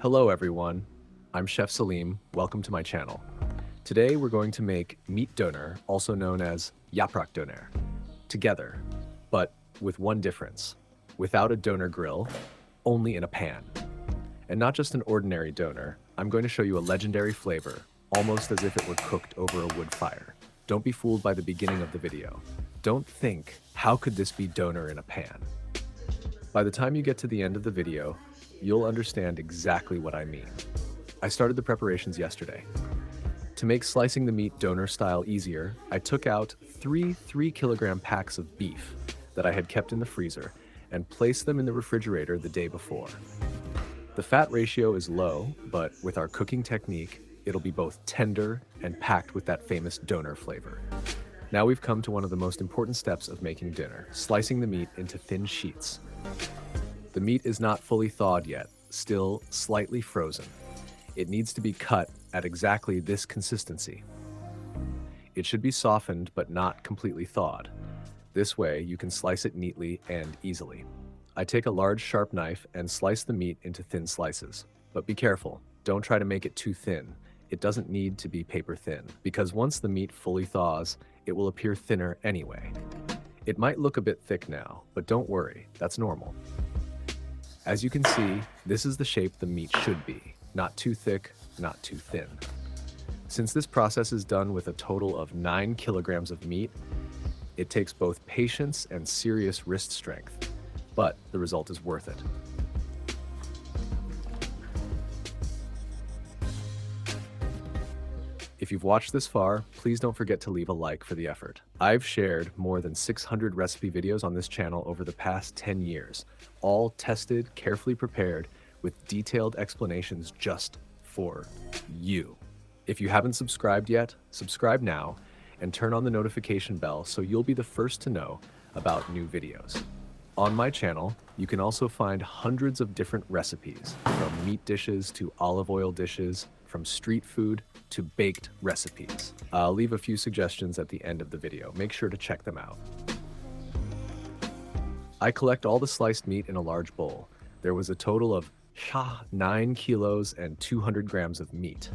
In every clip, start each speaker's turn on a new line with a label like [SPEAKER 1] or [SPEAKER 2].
[SPEAKER 1] Hello everyone, I'm Chef Salim, welcome to my channel. Today we're going to make meat döner, also known as yaprak döner, together, but with one difference. Without a döner grill, only in a pan. And not just an ordinary döner, I'm going to show you a legendary flavor, almost as if it were cooked over a wood fire. Don't be fooled by the beginning of the video. Don't think, how could this be döner in a pan? By the time you get to the end of the video, you'll understand exactly what I mean. I started the preparations yesterday. To make slicing the meat döner style easier, I took out three 3-kilogram packs of beef that I had kept in the freezer and placed them in the refrigerator the day before. The fat ratio is low, but with our cooking technique, it'll be both tender and packed with that famous döner flavor. Now we've come to one of the most important steps of making döner, slicing the meat into thin sheets. The meat is not fully thawed yet, still slightly frozen. It needs to be cut at exactly this consistency. It should be softened but not completely thawed. This way you can slice it neatly and easily. I take a large sharp knife and slice the meat into thin slices. But be careful, don't try to make it too thin. It doesn't need to be paper thin, because once the meat fully thaws, it will appear thinner anyway. It might look a bit thick now, but don't worry, that's normal. As you can see, this is the shape the meat should be, not too thick, not too thin. Since this process is done with a total of 9 kilograms of meat, it takes both patience and serious wrist strength, but the result is worth it. If you've watched this far, please don't forget to leave a like for the effort. I've shared more than 600 recipe videos on this channel over the past 10 years, all tested, carefully prepared, with detailed explanations just for you. If you haven't subscribed yet, subscribe now and turn on the notification bell so you'll be the first to know about new videos. On my channel, you can also find hundreds of different recipes, from meat dishes to olive oil dishes, from street food to baked recipes. I'll leave a few suggestions at the end of the video. Make sure to check them out. I collect all the sliced meat in a large bowl. There was a total of 9 kilos and 200 grams of meat.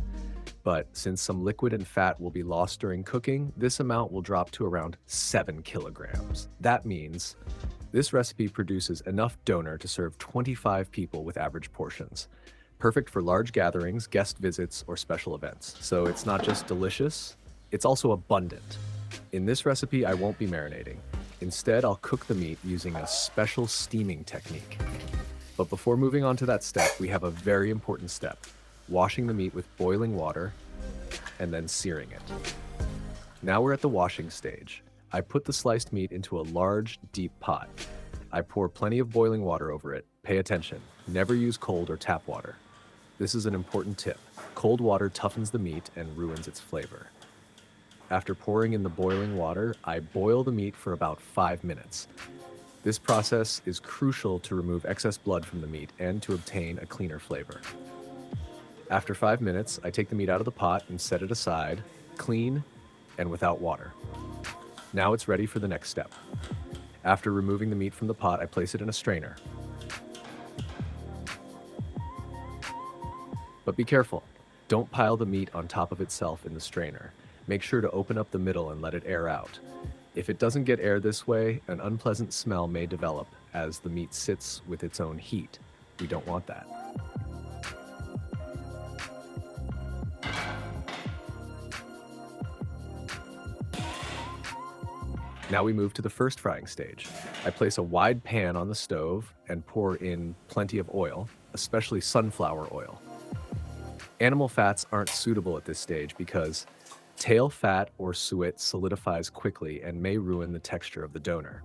[SPEAKER 1] But since some liquid and fat will be lost during cooking, this amount will drop to around 7 kilograms. That means this recipe produces enough döner to serve 25 people with average portions. Perfect for large gatherings, guest visits, or special events. So it's not just delicious, it's also abundant. In this recipe, I won't be marinating. Instead, I'll cook the meat using a special steaming technique. But before moving on to that step, we have a very important step: washing the meat with boiling water and then searing it. Now we're at the washing stage. I put the sliced meat into a large, deep pot. I pour plenty of boiling water over it. Pay attention, never use cold or tap water. This is an important tip. Cold water toughens the meat and ruins its flavor. After pouring in the boiling water, I boil the meat for about 5 minutes. This process is crucial to remove excess blood from the meat and to obtain a cleaner flavor. After 5 minutes, I take the meat out of the pot and set it aside, clean and without water. Now it's ready for the next step. After removing the meat from the pot, I place it in a strainer. But be careful, don't pile the meat on top of itself in the strainer. Make sure to open up the middle and let it air out. If it doesn't get air this way, an unpleasant smell may develop as the meat sits with its own heat. We don't want that. Now we move to the first frying stage. I place a wide pan on the stove and pour in plenty of oil, especially sunflower oil. Animal fats aren't suitable at this stage because tail fat or suet solidifies quickly and may ruin the texture of the döner.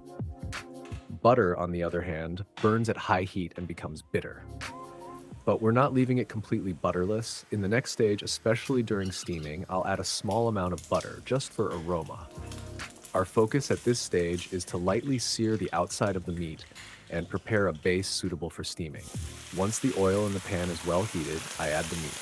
[SPEAKER 1] Butter, on the other hand, burns at high heat and becomes bitter. But we're not leaving it completely butterless. In the next stage, especially during steaming, I'll add a small amount of butter just for aroma. Our focus at this stage is to lightly sear the outside of the meat and prepare a base suitable for steaming. Once the oil in the pan is well heated, I add the meat.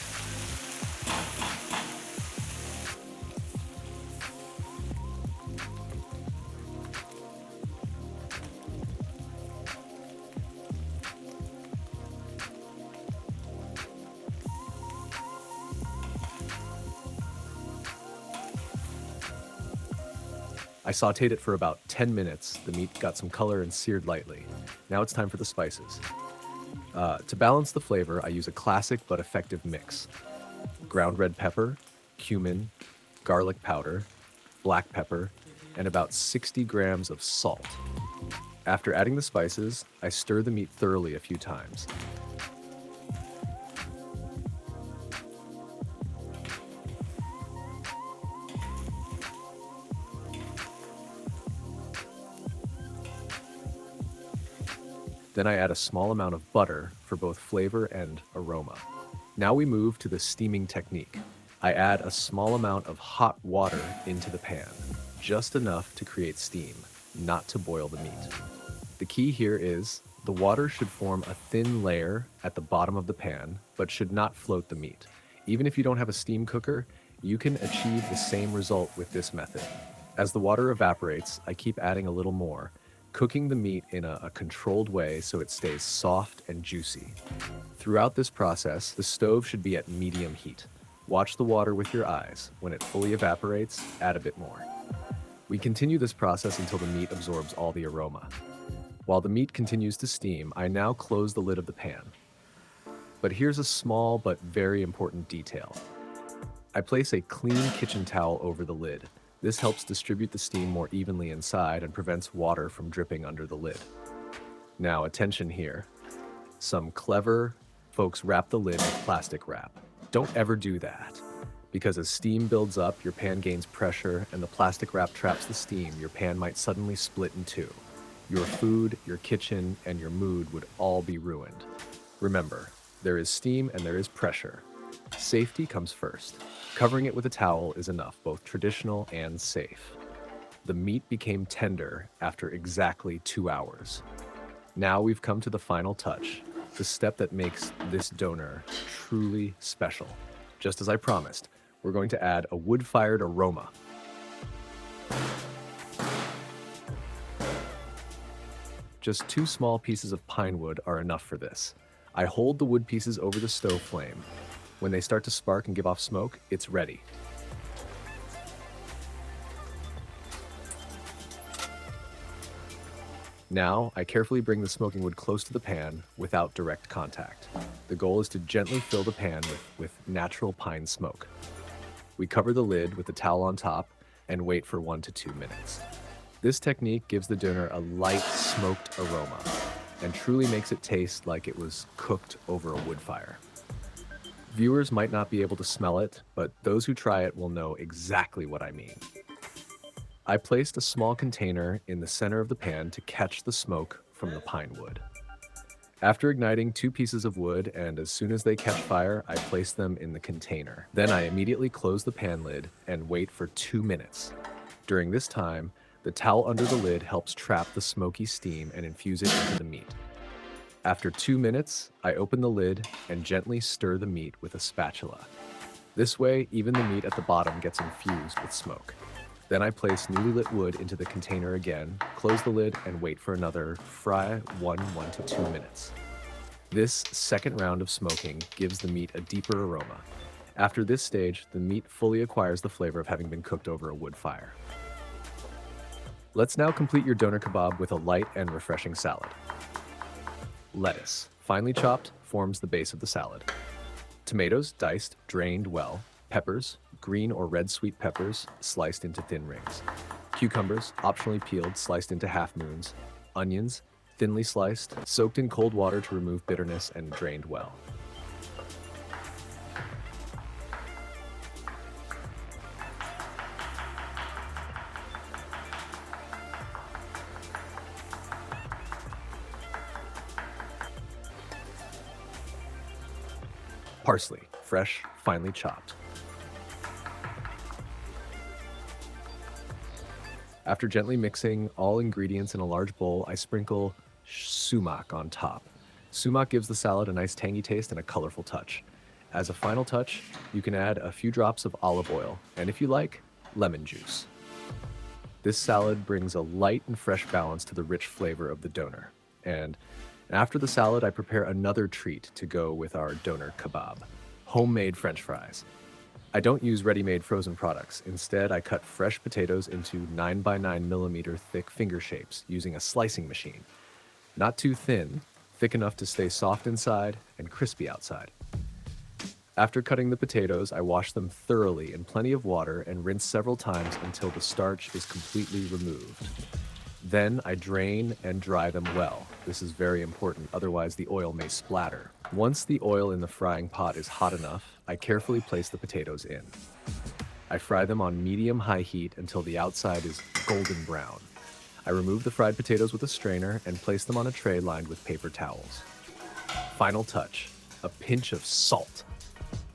[SPEAKER 1] I sautéed it for about 10 minutes. The meat got some color and seared lightly. Now it's time for the spices. To balance the flavor, I use a classic but effective mix. Ground red pepper, cumin, garlic powder, black pepper, and about 60 grams of salt. After adding the spices, I stir the meat thoroughly a few times. Then I add a small amount of butter for both flavor and aroma. Now we move to the steaming technique. I add a small amount of hot water into the pan, just enough to create steam, not to boil the meat. The key here is the water should form a thin layer at the bottom of the pan, but should not float the meat. Even if you don't have a steam cooker, you can achieve the same result with this method. As the water evaporates, I keep adding a little more, cooking the meat in a controlled way so it stays soft and juicy. Throughout this process, the stove should be at medium heat. Watch the water with your eyes. When it fully evaporates, add a bit more. We continue this process until the meat absorbs all the aroma. While the meat continues to steam, I now close the lid of the pan. But here's a small but very important detail. I place a clean kitchen towel over the lid. This helps distribute the steam more evenly inside and prevents water from dripping under the lid. Now, attention here. Some clever folks wrap the lid with plastic wrap. Don't ever do that, because as steam builds up, your pan gains pressure and the plastic wrap traps the steam. Your pan might suddenly split in two. Your food, your kitchen, and your mood would all be ruined. Remember, there is steam and there is pressure. Safety comes first. Covering it with a towel is enough, both traditional and safe. The meat became tender after exactly 2 hours. Now we've come to the final touch, the step that makes this döner truly special. Just as I promised, we're going to add a wood-fired aroma. Just 2 small pieces of pine wood are enough for this. I hold the wood pieces over the stove flame. When they start to spark and give off smoke, it's ready. Now, I carefully bring the smoking wood close to the pan without direct contact. The goal is to gently fill the pan with natural pine smoke. We cover the lid with the towel on top and wait for 1 to 2 minutes. This technique gives the döner a light smoked aroma and truly makes it taste like it was cooked over a wood fire. Viewers might not be able to smell it, but those who try it will know exactly what I mean. I placed a small container in the center of the pan to catch the smoke from the pine wood. After igniting 2 pieces of wood, and as soon as they catch fire, I place them in the container. Then I immediately close the pan lid and wait for 2 minutes. During this time, the towel under the lid helps trap the smoky steam and infuse it into the meat. After 2 minutes, I open the lid and gently stir the meat with a spatula. This way, even the meat at the bottom gets infused with smoke. Then I place newly lit wood into the container again, close the lid, and wait for another 1 to 2 minutes. This second round of smoking gives the meat a deeper aroma. After this stage, the meat fully acquires the flavor of having been cooked over a wood fire. Let's now complete your döner kebab with a light and refreshing salad. Lettuce, finely chopped, forms the base of the salad. Tomatoes, diced, drained well. Peppers, green or red sweet peppers, sliced into thin rings. Cucumbers, optionally peeled, sliced into half moons. Onions, thinly sliced, soaked in cold water to remove bitterness and drained well. Parsley, fresh, finely chopped. After gently mixing all ingredients in a large bowl, I sprinkle sumac on top. Sumac gives the salad a nice tangy taste and a colorful touch. As a final touch, you can add a few drops of olive oil, and if you like, lemon juice. This salad brings a light and fresh balance to the rich flavor of the döner. And after the salad, I prepare another treat to go with our döner kebab: homemade French fries. I don't use ready-made frozen products. Instead, I cut fresh potatoes into 9 by 9 millimeter thick finger shapes using a slicing machine. Not too thin, thick enough to stay soft inside and crispy outside. After cutting the potatoes, I wash them thoroughly in plenty of water and rinse several times until the starch is completely removed. Then I drain and dry them well. This is very important, otherwise the oil may splatter. Once the oil in the frying pot is hot enough, I carefully place the potatoes in. I fry them on medium-high heat until the outside is golden brown. I remove the fried potatoes with a strainer and place them on a tray lined with paper towels. Final touch, a pinch of salt.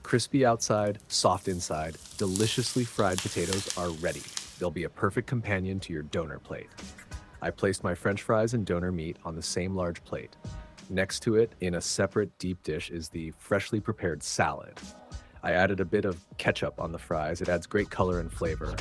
[SPEAKER 1] Crispy outside, soft inside, deliciously fried potatoes are ready. They'll be a perfect companion to your döner plate. I placed my French fries and döner meat on the same large plate. Next to it, in a separate deep dish, is the freshly prepared salad. I added a bit of ketchup on the fries. It adds great color and flavor.